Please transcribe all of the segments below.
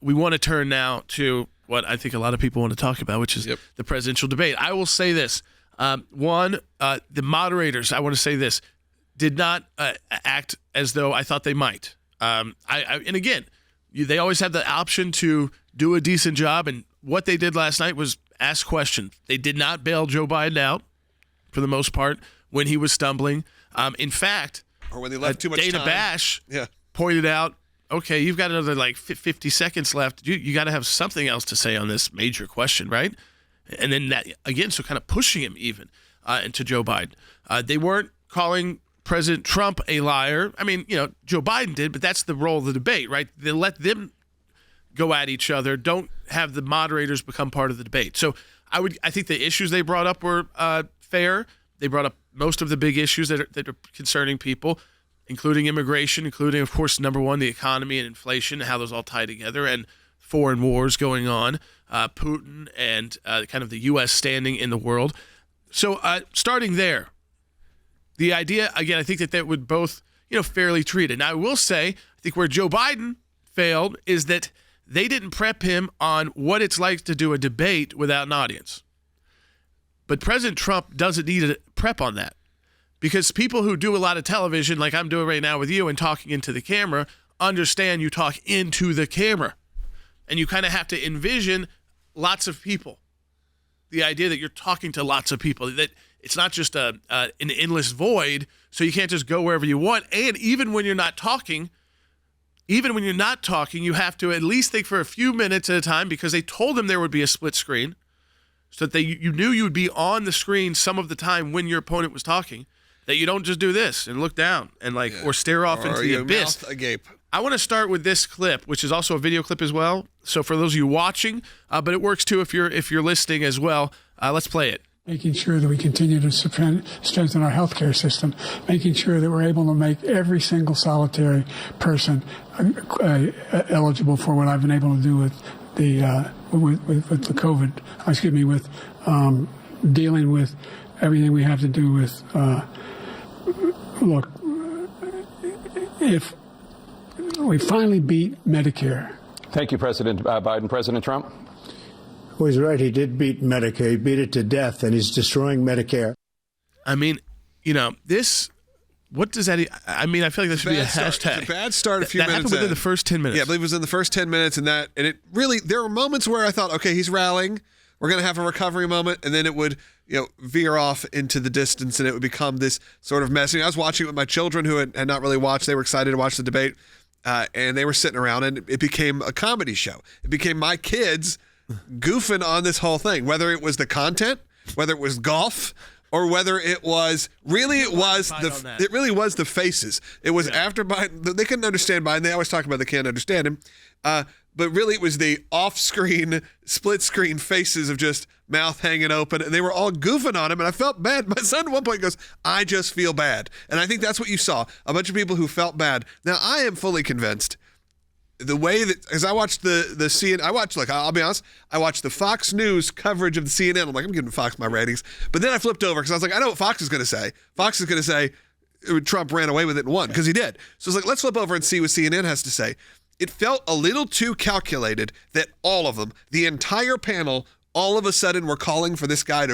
we want to turn now to what I think a lot of people want to talk about, which is the presidential debate. I will say this. The moderators, I want to say this, did not act as though I thought they might. And again, they always have the option to do a decent job, and what they did last night was ask questions. They did not bail Joe Biden out, for the most part, when he was stumbling. In fact, or when they left too much Dana time. Bash pointed out, okay, you've got another 50 seconds left. You got to have something else to say on this major question, right? And then that, again, so kind of pushing him even into Joe Biden. They weren't calling President Trump a liar. I mean, Joe Biden did, but that's the role of the debate, right? They let them go at each other. Don't have the moderators become part of the debate. So I think the issues they brought up were fair. They brought up most of the big issues that are concerning people, including immigration, including, of course, number one, the economy and inflation, how those all tie together, and foreign wars going on, Putin, and kind of the U.S. standing in the world. So starting there, the idea, again, I think that would both, fairly treat it. Now, I will say, I think where Joe Biden failed is that they didn't prep him on what it's like to do a debate without an audience. But President Trump doesn't need a prep on that, because people who do a lot of television, like I'm doing right now with you and talking into the camera, understand you talk into the camera. And you kind of have to envision lots of people. The idea that you're talking to lots of people, that it's not just an endless void, so you can't just go wherever you want. And even when you're not talking, you have to at least think for a few minutes at a time, because they told him there would be a split screen, so that you knew you would be on the screen some of the time when your opponent was talking, that you don't just do this and look down and or stare off into the abyss. Mouth agape. I want to start with this clip, which is also a video clip as well. So for those of you watching, but it works too if you're listening as well. Let's play it. Making sure that we continue to strengthen our healthcare system, making sure that we're able to make every single solitary person eligible for what I've been able to do with the COVID. With dealing with everything we have to do with. Look, if we finally beat Medicare. Thank you, President Biden. President Trump? Well, he's right. He did beat Medicare. He beat it to death, and he's destroying Medicare. I mean, this, what does that, I mean, I feel like this should be a hashtag. It's a bad start a few minutes happened within the first 10 minutes. Yeah, I believe it was in the first 10 minutes, and it really, there were moments where I thought, okay, he's rallying. We're going to have a recovery moment, and then it would, veer off into the distance, and it would become this sort of mess. I was watching it with my children who had not really watched. They were excited to watch the debate, and they were sitting around, and it became a comedy show. It became my kids goofing on this whole thing, whether it was the content, whether it was golf, or whether it was it really was the faces. It was after Biden. They couldn't understand Biden. They always talk about they can't understand him. But really it was the off-screen, split-screen faces of just mouth hanging open, and they were all goofing on him, and I felt bad. My son at one point goes, I just feel bad. And I think that's what you saw, a bunch of people who felt bad. Now, I am fully convinced the way that, as I watched the CNN, I'll be honest, I watched the Fox News coverage of the CNN. I'm like, I'm giving Fox my ratings. But then I flipped over because I was like, I know what Fox is going to say. Fox is going to say Trump ran away with it and won, because he did. So I was like, let's flip over and see what CNN has to say. It felt a little too calculated that all of them, the entire panel, all of a sudden were calling for this guy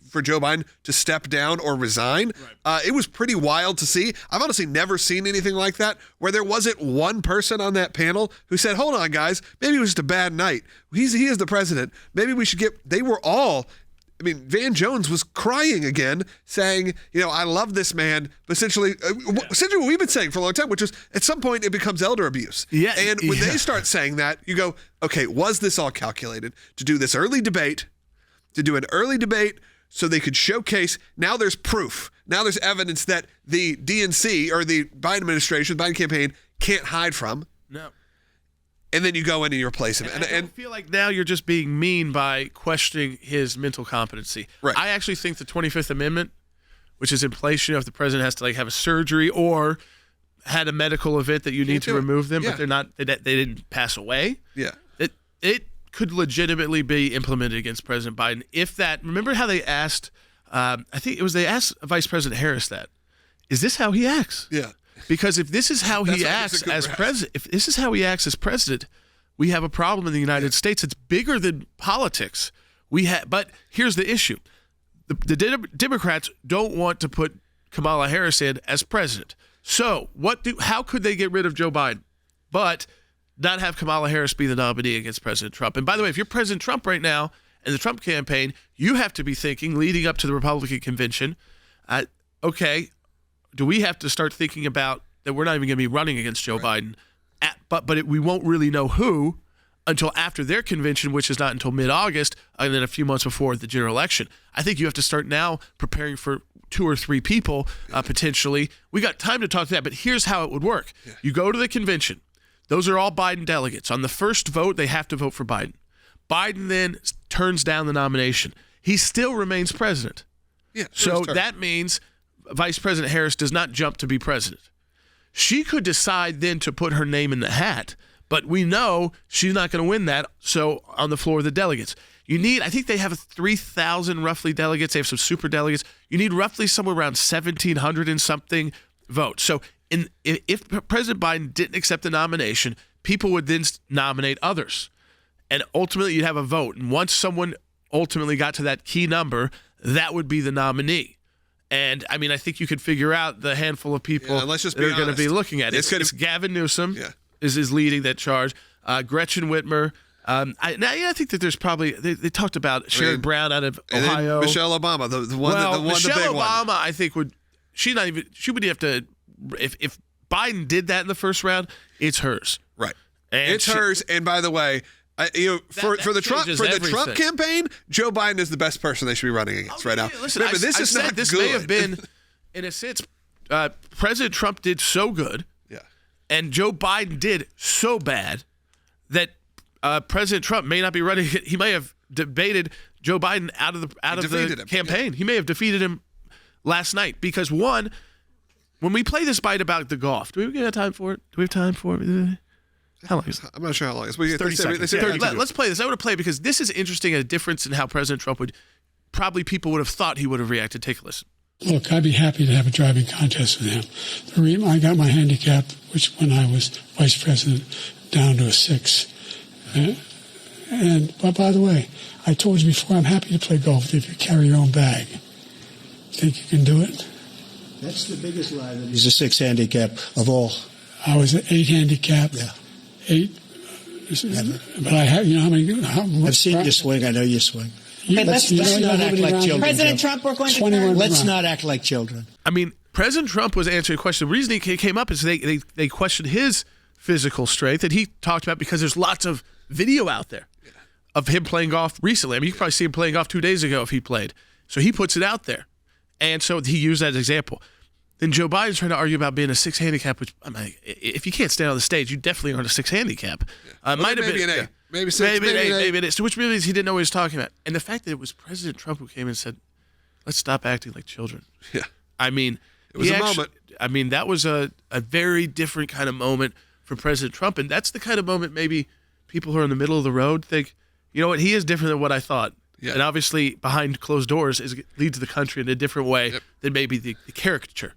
for Joe Biden to step down or resign. Right. It was pretty wild to see. I've honestly never seen anything like that, where there wasn't one person on that panel who said, hold on, guys, maybe it was just a bad night. He is the president. Maybe we should they were all, Van Jones was crying again, saying, I love this man, but essentially what we've been saying for a long time, which is at some point it becomes elder abuse. Yeah. And when they start saying that, you go, okay, was this all calculated to do this early debate, so they could showcase, now there's proof, now there's evidence that the DNC or the Biden administration, Biden campaign can't hide from. No. And then you go in and you replace him. And I feel like now you're just being mean by questioning his mental competency. Right. I actually think the 25th Amendment, which is in place, if the president has to have a surgery or had a medical event that you need to remove them, but they didn't pass away. Yeah. It could legitimately be implemented against President Biden if that. Remember how they asked? They asked Vice President Harris that. Is this how he acts? Yeah. Because if this is how he acts as president, we have a problem in the United States. It's bigger than politics. But here's the issue. The Democrats don't want to put Kamala Harris in as president. So how could they get rid of Joe Biden, but not have Kamala Harris be the nominee against President Trump? And by the way, if you're President Trump right now and the Trump campaign, you have to be thinking, leading up to the Republican convention, okay, do we have to start thinking about that we're not even going to be running against Joe Biden, but we won't really know who until after their convention, which is not until mid-August, and then a few months before the general election. I think you have to start now preparing for 2 or 3 people, potentially. We got time to talk to that, but here's how it would work. Yeah. You go to the convention. Those are all Biden delegates. On the first vote, they have to vote for Biden. Biden then turns down the nomination. He still remains president. Yeah. So that means Vice President Harris does not jump to be president. She could decide then to put her name in the hat, but we know she's not going to win that. So on the floor of the delegates, I think they have 3,000 roughly delegates. They have some super delegates. You need roughly somewhere around 1,700 and something votes. So if President Biden didn't accept the nomination, people would then nominate others. And ultimately you'd have a vote. And once someone ultimately got to that key number, that would be the nominee. And, I mean, I think you could figure out the handful of people that are going to be looking at it. It's Gavin Newsom is leading that charge. Gretchen Whitmer. I think that there's probably they talked about Sherrod Brown out of Ohio. Michelle Obama, the one, Michelle the big Obama, one. I think she would have to if Biden did that in the first round, it's hers. Right. And it's hers. And by the way, for the Trump campaign, Joe Biden is the best person they should be running against right now. Listen, this may have been, in a sense, President Trump did so good, and Joe Biden did so bad that President Trump may not be running. He may have debated Joe Biden out of the campaign. He may have defeated him last night because when we play this bite about the golf, do we have time for it? Do we have time for it? How long is it? I'm not sure how long it is. 30 seconds. Let's play this. I want to play because this is interesting, a difference in how President Trump people would have thought he would have reacted. Take a listen. Look, I'd be happy to have a driving contest with him. The reason I got my handicap, which when I was vice president, down to a 6. But by the way, I told you before, I'm happy to play golf if you carry your own bag. Think you can do it? That's the biggest lie. He's a 6 handicap of all. I was an 8 handicap. Yeah. 8. But I have, I've seen you swing. I know you swing. Let's not act like children. President Trump, we're going to let's not act like children. I mean, President Trump was answering a question. The reason he came up is they questioned his physical strength that he talked about because there's lots of video out there of him playing golf recently. I mean, you could probably see him playing golf 2 days ago if he played. So he puts it out there. And so he used that as an example. Then Joe Biden's trying to argue about being a 6 handicap, which, I mean, if you can't stand on the stage, you definitely aren't a 6 handicap. Might have been an 8. Maybe 6. Maybe an 8. Maybe an 8. So which means he didn't know what he was talking about. And the fact that it was President Trump who came and said, let's stop acting like children. Yeah. I mean, it was a moment. I mean, that was a very different kind of moment for President Trump. And that's the kind of moment maybe people who are in the middle of the road think, you know what, he is different than what I thought. Yeah. And obviously, behind closed doors leads the country in a different way than maybe the caricature.